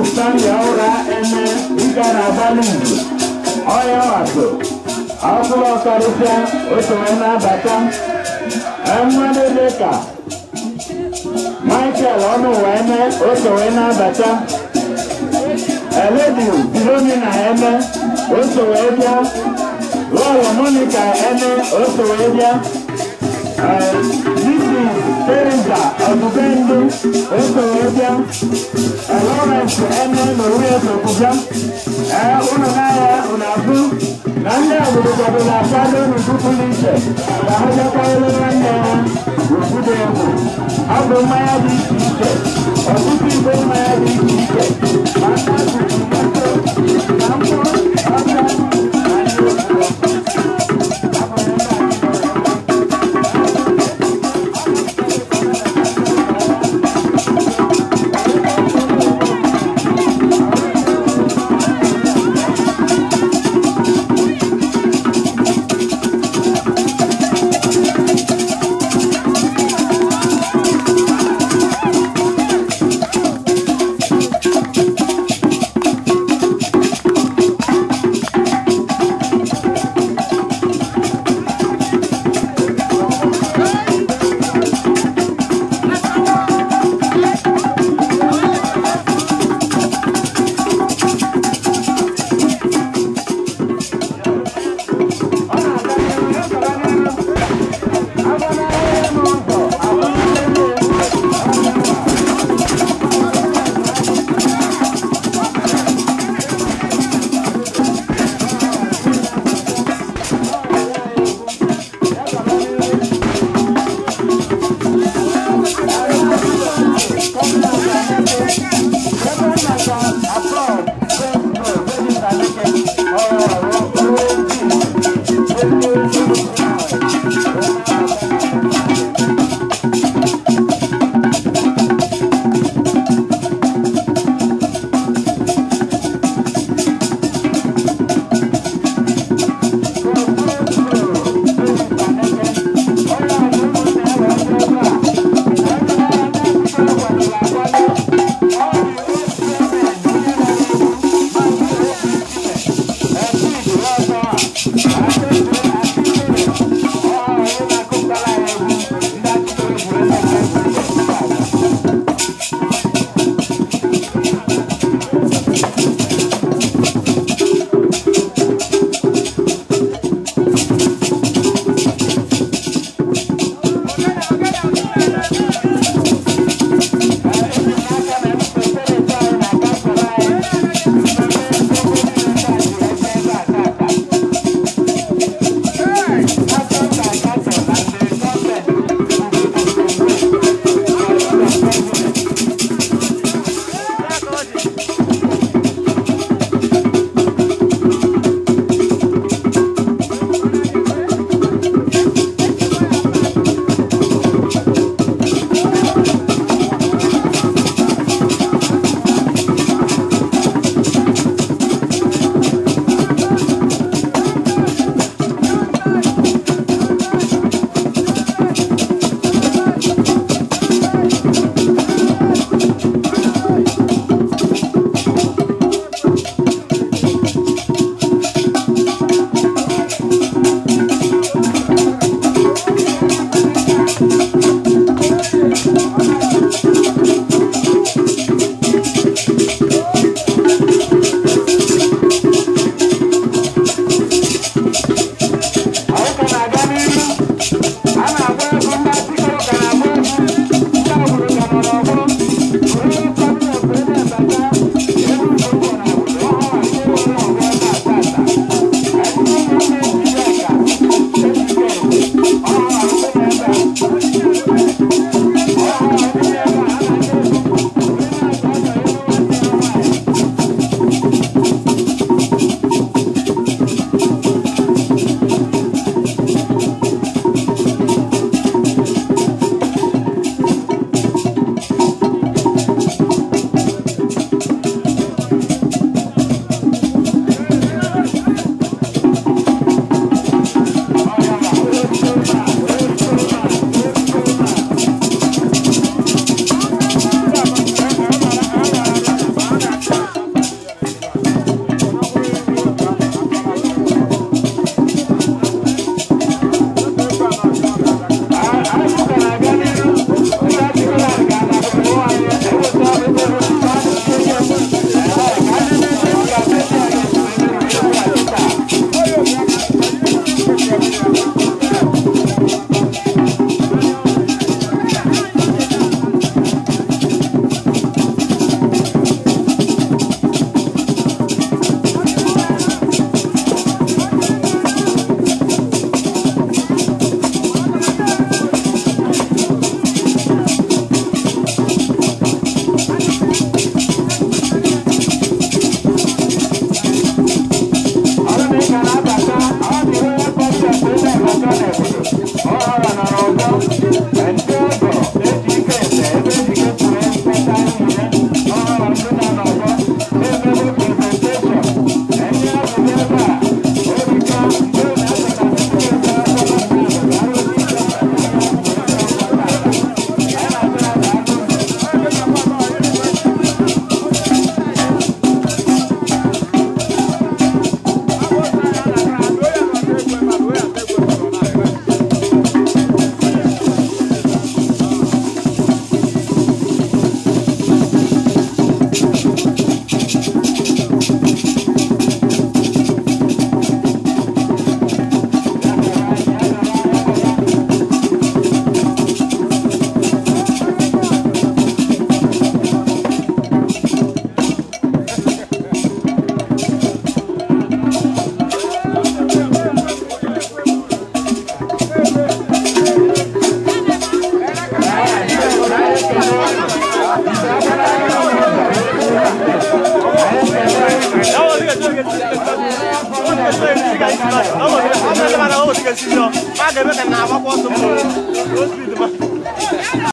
stand ahora en Icarabali. Oye, vato. Abuelo Caricia, ocho en Abata. Emmanuel Leka. Michael Onuwene, ocho en Abata. Eledio, Bilomina Eme, ocho ella. Lola Monica Eme, ocho ella. Lizzie Teresa Odubendo, ocho ella. Lawrence Eme, Maria Sokuja. Uno naya, unafu. Nanda abudukwado na asado nukukulishe. Bahaja kaile nanda, ukudevu. Abo maya di ike. Okuti ibe maya di ike. Mata kukumato. Kampo, aka, anyo, no, I'm not going to go to the casino. I never can have a water.